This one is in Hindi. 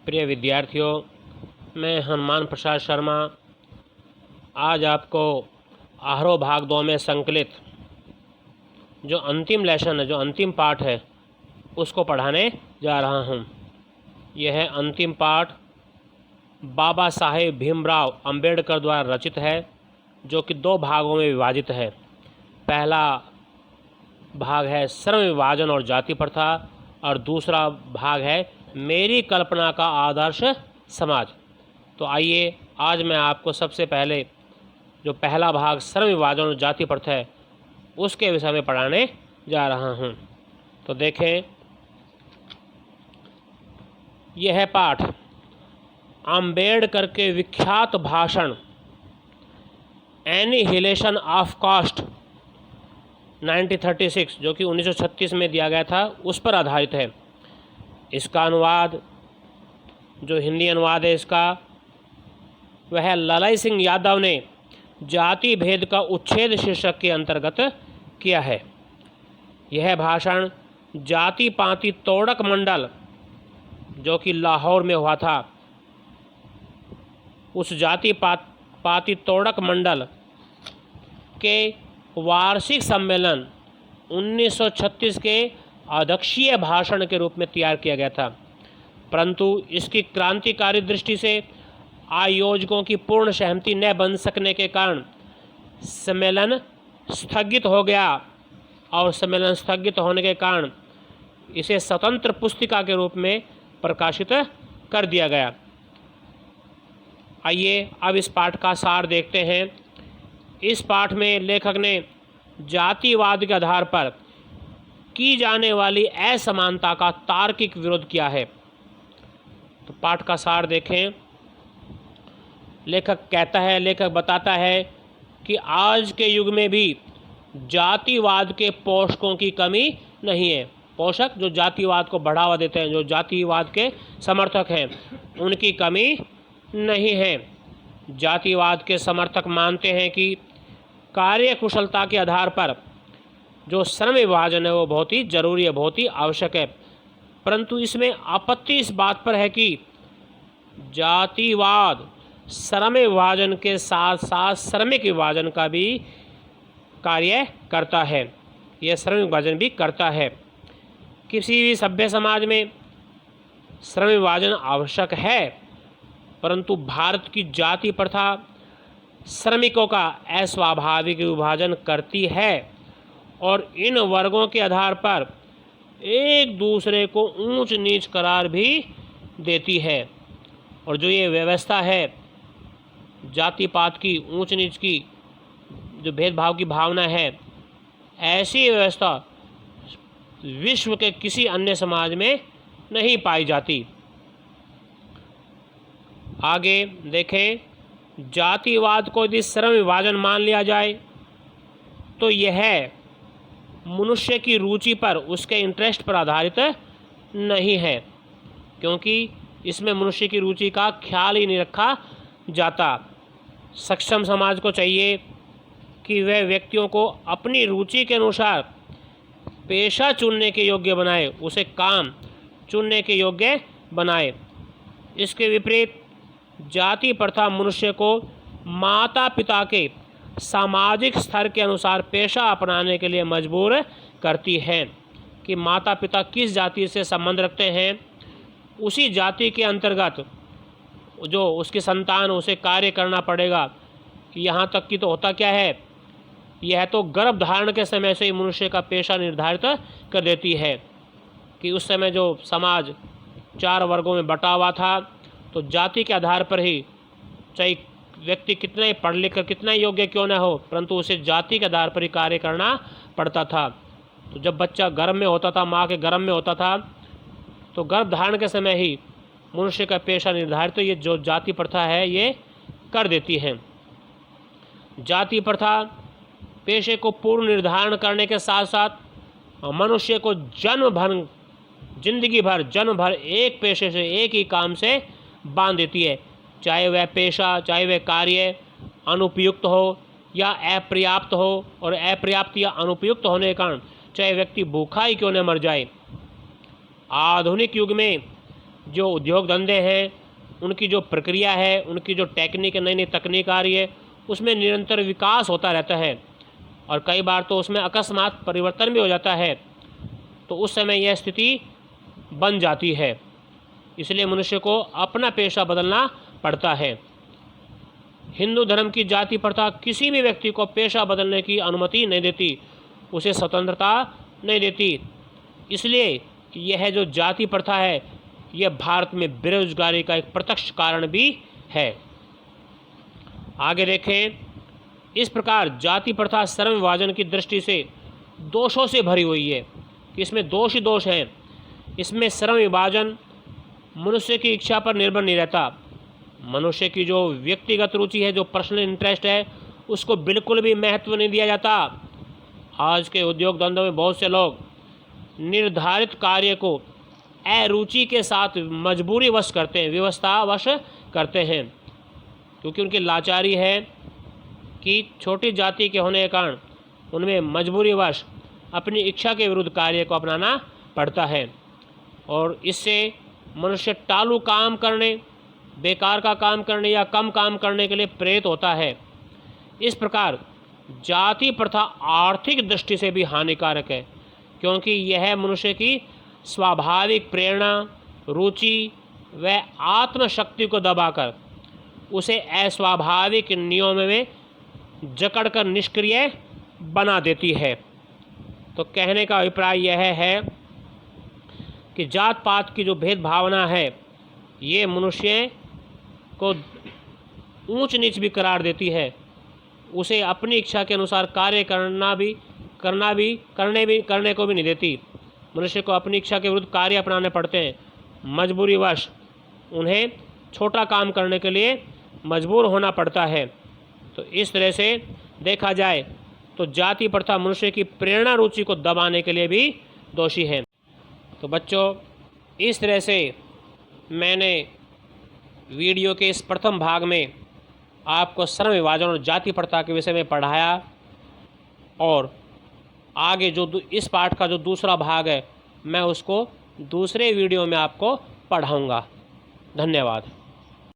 प्रिय विद्यार्थियों, मैं हनुमान प्रसाद शर्मा आज आपको आहरो भाग 2 में संकलित जो अंतिम लेसन है, जो अंतिम पाठ है, उसको पढ़ाने जा रहा हूँ। यह है अंतिम पाठ बाबा साहेब भीमराव अंबेडकर द्वारा रचित है, जो कि 2 भागों में विभाजित है। पहला भाग है श्रम विभाजन और जाति प्रथा और दूसरा भाग है मेरी कल्पना का आदर्श समाज। तो आइए आज मैं आपको सबसे पहले जो पहला भाग श्रम विभाजन और जाति प्रथा है उसके विषय में पढ़ाने जा रहा हूँ। तो देखें, यह है पाठ अंबेडकर के विख्यात भाषण एनिहिलेशन ऑफ कास्ट 1936, जो कि 1936 में दिया गया था, उस पर आधारित है। इसका अनुवाद, जो हिंदी अनुवाद है इसका, वह ललाई सिंह यादव ने जाति भेद का उच्छेद शीर्षक के अंतर्गत किया है। यह भाषण जाति पाति तोड़क मंडल, जो कि लाहौर में हुआ था, उस जाति पाति तोड़क मंडल के वार्षिक सम्मेलन 1936 के अध्यक्षीय भाषण के रूप में तैयार किया गया था, परंतु इसकी क्रांतिकारी दृष्टि से आयोजकों की पूर्ण सहमति न बन सकने के कारण सम्मेलन स्थगित हो गया और सम्मेलन स्थगित होने के कारण इसे स्वतंत्र पुस्तिका के रूप में प्रकाशित कर दिया गया। आइए अब इस पाठ का सार देखते हैं। इस पाठ में लेखक ने जातिवाद के आधार पर की जाने वाली असमानता का तार्किक विरोध किया है। तो पाठ का सार देखें। लेखक बताता है कि आज के युग में भी जातिवाद के पोषकों की कमी नहीं है। पोषक जो जातिवाद को बढ़ावा देते हैं, जो जातिवाद के समर्थक हैं, उनकी कमी नहीं है। जातिवाद के समर्थक मानते हैं कि कार्य कुशलता के आधार पर जो श्रम विभाजन है वो बहुत ही जरूरी है, बहुत ही आवश्यक है, परंतु इसमें आपत्ति इस बात पर है कि जातिवाद श्रम विभाजन के साथ साथ श्रमिक विभाजन का भी कार्य करता है। यह श्रम विभाजन भी करता है। किसी भी सभ्य समाज में श्रम विभाजन आवश्यक है, परंतु भारत की जाति प्रथा श्रमिकों का अस्वाभाविक विभाजन करती है और इन वर्गों के आधार पर एक दूसरे को ऊंच नीच करार भी देती है। और जो ये व्यवस्था है जाति पात की, ऊंच नीच की, जो भेदभाव की भावना है, ऐसी व्यवस्था विश्व के किसी अन्य समाज में नहीं पाई जाती। आगे देखें, जातिवाद को यदि श्रम विभाजन मान लिया जाए तो यह मनुष्य की रुचि पर, उसके इंटरेस्ट पर आधारित नहीं है, क्योंकि इसमें मनुष्य की रुचि का ख्याल ही नहीं रखा जाता। सक्षम समाज को चाहिए कि वह व्यक्तियों को अपनी रुचि के अनुसार पेशा चुनने के योग्य बनाए, उसे काम चुनने के योग्य बनाए। इसके विपरीत जाति प्रथा मनुष्य को माता पिता के सामाजिक स्तर के अनुसार पेशा अपनाने के लिए मजबूर करती है कि माता पिता किस जाति से संबंध रखते हैं, उसी जाति के अंतर्गत जो उसकी संतान, उसे कार्य करना पड़ेगा। यहाँ तक कि तो होता क्या है, यह तो गर्भ धारण के समय से ही मनुष्य का पेशा निर्धारित कर देती है कि उस समय जो समाज 4 वर्गों में बटा हुआ था, तो जाति के आधार पर ही, चाहे व्यक्ति कितना ही पढ़ लिख कर कितना ही योग्य क्यों न हो, परंतु उसे जाति के आधार पर ही कार्य करना पड़ता था। तो जब बच्चा गर्भ में होता था, माँ के गर्भ में होता था, तो गर्भ धारण के समय ही मनुष्य का पेशा निर्धारित, तो ये जो जाति प्रथा है ये कर देती है। जाति प्रथा पेशे को पूर्ण निर्धारण करने के साथ साथ मनुष्य को जिंदगी भर एक पेशे से, एक ही काम से बांध देती है, चाहे वह पेशा, चाहे वह कार्य अनुपयुक्त हो या अपर्याप्त हो, और अपर्याप्त या अनुपयुक्त होने के कारण चाहे व्यक्ति भूखा ही क्यों न मर जाए। आधुनिक युग में जो उद्योग धंधे हैं, उनकी जो प्रक्रिया है, उनकी जो टेक्निक, नई नई तकनीक आ रही है, उसमें निरंतर विकास होता रहता है और कई बार तो उसमें अकस्मात परिवर्तन भी हो जाता है, तो उस समय यह स्थिति बन जाती है। इसलिए मनुष्य को अपना पेशा बदलना पड़ता है। हिंदू धर्म की जाति प्रथा किसी भी व्यक्ति को पेशा बदलने की अनुमति नहीं देती, उसे स्वतंत्रता नहीं देती। इसलिए यह जो जाति प्रथा है, यह भारत में बेरोजगारी का एक प्रत्यक्ष कारण भी है। आगे देखें, इस प्रकार जाति प्रथा श्रम विभाजन की दृष्टि से दोषों से भरी हुई है कि इसमें दोष ही दोष हैं। इसमें श्रम विभाजन मनुष्य की इच्छा पर निर्भर नहीं रहता। मनुष्य की जो व्यक्तिगत रुचि है, जो पर्सनल इंटरेस्ट है, उसको बिल्कुल भी महत्व नहीं दिया जाता। आज के उद्योग धंधों में बहुत से लोग निर्धारित कार्य को अरुचि के साथ मजबूरी वश करते हैं, व्यवस्थावश करते हैं, क्योंकि उनकी लाचारी है कि छोटी जाति के होने के कारण उनमें मजबूरीवश अपनी इच्छा के विरुद्ध कार्य को अपनाना पड़ता है और इससे मनुष्य टालू काम करने, बेकार का काम करने या कम काम करने के लिए प्रेरित होता है। इस प्रकार जाति प्रथा आर्थिक दृष्टि से भी हानिकारक है, क्योंकि यह मनुष्य की स्वाभाविक प्रेरणा, रुचि व आत्मशक्ति को दबाकर उसे अस्वाभाविक नियमों में जकड़कर निष्क्रिय बना देती है। तो कहने का अभिप्राय यह है कि जात पात की जो भेदभावना है, ये मनुष्य को ऊंच नीच भी करार देती है, उसे अपनी इच्छा के अनुसार कार्य करने को भी नहीं देती। मनुष्य को अपनी इच्छा के विरुद्ध कार्य अपनाने पड़ते हैं, मजबूरीवश उन्हें छोटा काम करने के लिए मजबूर होना पड़ता है। तो इस तरह से देखा जाए तो जाति प्रथा मनुष्य की प्रेरणा रुचि को दबाने के लिए भी दोषी है। तो बच्चों, इस तरह से मैंने वीडियो के इस प्रथम भाग में आपको श्रम विभाजन और जाति प्रथा के विषय में पढ़ाया और आगे जो इस पाठ का जो दूसरा भाग है, मैं उसको दूसरे वीडियो में आपको पढ़ाऊँगा। धन्यवाद।